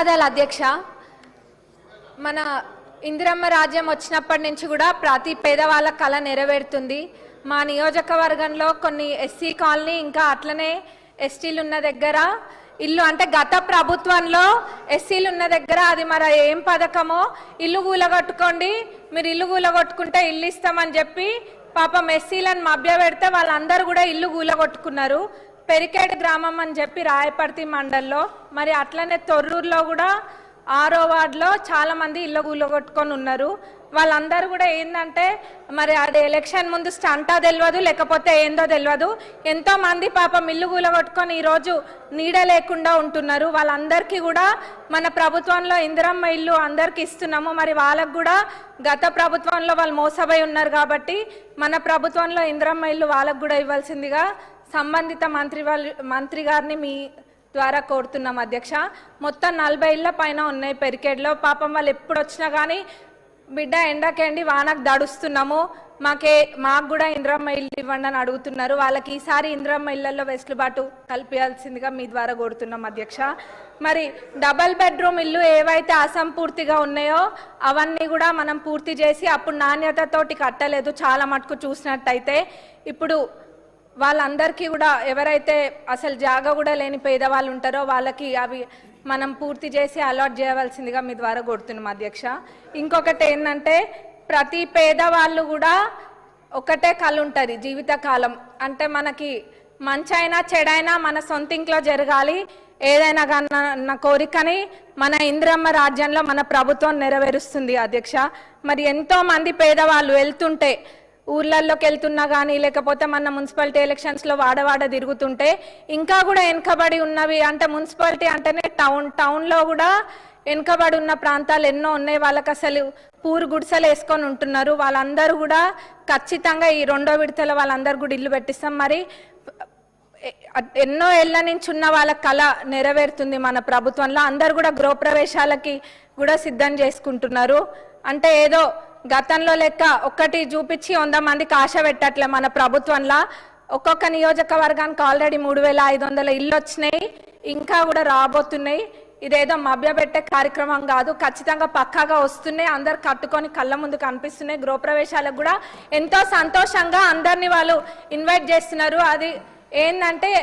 ధన్యవాదాలు అధ్యక్ష. మన ఇందిరమ్మ రాజ్యం వచ్చినప్పటి నుంచి కూడా ప్రతి పేదవాళ్ళ కళ నెరవేరుతుంది. మా నియోజకవర్గంలో కొన్ని ఎస్సీ కాలనీ ఇంకా అట్లనే ఎస్టీలు ఉన్న దగ్గర ఇల్లు అంటే గత ప్రభుత్వంలో ఎస్సీలు ఉన్న దగ్గర అది మరి ఏం పథకమో ఇల్లు కూలగొట్టుకోండి, మీరు ఇల్లు కూలగొట్టుకుంటే ఇల్లు ఇస్తామని చెప్పి పాపం ఎస్సీలను మభ్యపెడితే వాళ్ళందరూ కూడా ఇల్లు కూలగొట్టుకున్నారు. పెరికేడ్ గ్రామం అని చెప్పి రాయపర్తి మండల్లో, మరి అట్లనే తొర్రూరులో కూడా 6వ వార్డులో చాలా మంది ఇల్లు కూలగొట్టుకొని ఉన్నారు. వాళ్ళందరూ కూడా ఏంటంటే మరి అది ఎలక్షన్ ముందు స్టంటా తెలియదు, లేకపోతే ఏందో తెలియదు, ఎంతో మంది పాపం ఇల్లు కూలగొట్టుకొని ఈరోజు నీడ లేకుండా ఉంటున్నారు. వాళ్ళందరికీ కూడా మన ప్రభుత్వంలో ఇందిరమ్మ ఇల్లు అందరికీ ఇస్తున్నాము. మరి వాళ్ళకు కూడా గత ప్రభుత్వంలో వాళ్ళు మోసపోయి ఉన్నారు కాబట్టి మన ప్రభుత్వంలో ఇందిరమ్మ ఇల్లు వాళ్ళకు కూడా ఇవ్వాల్సిందిగా సంబంధిత మంత్రి గారిని మీ ద్వారా కోరుతున్నాం అధ్యక్ష. మొత్తం 40 ఇళ్ల పైన ఉన్నాయి పెరికేడ్లో. పాపం వాళ్ళు ఎప్పుడు వచ్చినా కానీ బిడ్డ ఎండకేండి వానకు దడుస్తున్నాము, మాకు కూడా ఇందిరమ్మ ఇల్లు ఇవ్వండి అని అడుగుతున్నారు. వాళ్ళకి ఈసారి ఇందిరమ్మ ఇళ్లలో వెసులుబాటు కల్పించాల్సిందిగా మీ ద్వారా కోరుతున్నాం అధ్యక్ష. మరి డబల్ బెడ్రూమ్ ఇల్లు ఏవైతే అసంపూర్తిగా ఉన్నాయో అవన్నీ కూడా మనం పూర్తి చేసి, అప్పుడు నాణ్యతతోటి కట్టలేదు చాలా మటుకు చూసినట్టయితే, ఇప్పుడు వాళ్ళందరికీ కూడా ఎవరైతే అసలు జాగా కూడా లేని పేదవాళ్ళు ఉంటారో వాళ్ళకి అవి మనం పూర్తి చేసి అలాట్ చేయవలసిందిగా మీ ద్వారా కోరుతున్నాం అధ్యక్ష. ఇంకొకటి ఏంటంటే ప్రతి పేదవాళ్ళు కూడా ఒకటే కళ ఉంటుంది జీవితకాలం, అంటే మనకి మంచైనా చెడైనా మన సొంత ఇంట్లో జరగాలి ఏదైనా నా కోరికని మన ఇందిరమ్మ రాజ్యంలో మన ప్రభుత్వం నెరవేరుస్తుంది అధ్యక్ష. మరి ఎంతో మంది పేదవాళ్ళు వెళ్తుంటే ఊర్లలోకి వెళ్తున్నా కానీ, లేకపోతే మన మున్సిపాలిటీ ఎలక్షన్స్లో వాడవాడ తిరుగుతుంటే ఇంకా కూడా వెనుకబడి ఉన్నవి, అంటే మున్సిపాలిటీ అంటేనే టౌన్లో కూడా వెనుకబడి ఉన్న ప్రాంతాలు ఎన్నో ఉన్నాయి. వాళ్ళకి అసలు పూరు గుడిసెలు వేసుకొని ఉంటున్నారు. వాళ్ళందరూ కూడా ఖచ్చితంగా ఈ 2వ విడతలో వాళ్ళందరూ కూడా ఇల్లు పెట్టిస్తాం. మరి ఎన్నో ఏళ్ల నుంచి ఉన్న వాళ్ళ కళ నెరవేరుతుంది మన ప్రభుత్వంలో. అందరూ కూడా గృహప్రవేశాలకి కూడా సిద్ధం చేసుకుంటున్నారు. అంటే ఏదో గతంలో లెక్క ఒక్కటి చూపించి 100 మందికి ఆశ పెట్టట్లే మన ప్రభుత్వంలో. ఒక్కొక్క నియోజకవర్గానికి ఆల్రెడీ 3500 ఇల్లు వచ్చినాయి, ఇంకా కూడా రాబోతున్నాయి. ఇదేదో మభ్యపెట్టే కార్యక్రమం కాదు, ఖచ్చితంగా పక్కాగా వస్తున్నాయి, అందరు కట్టుకొని కళ్ళ ముందు కనిపిస్తున్నాయి. గృహప్రవేశాలకు కూడా ఎంతో సంతోషంగా అందరినీ వాళ్ళు ఇన్వైట్ చేస్తున్నారు. అది ఏంటంటే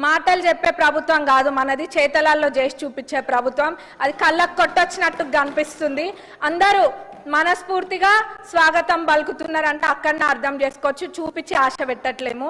మాటలు చెప్పే ప్రభుత్వం కాదు మనది, చేతలాల్లో చేసి చూపించే ప్రభుత్వం. అది కళ్ళకు కొట్టొచ్చినట్టు కనిపిస్తుంది. అందరూ మనస్ఫూర్తిగా స్వాగతం పలుకుతున్నారంటే అక్కడనే అర్థం చేసుకోవచ్చు, చూపించి ఆశ పెట్టట్లేము.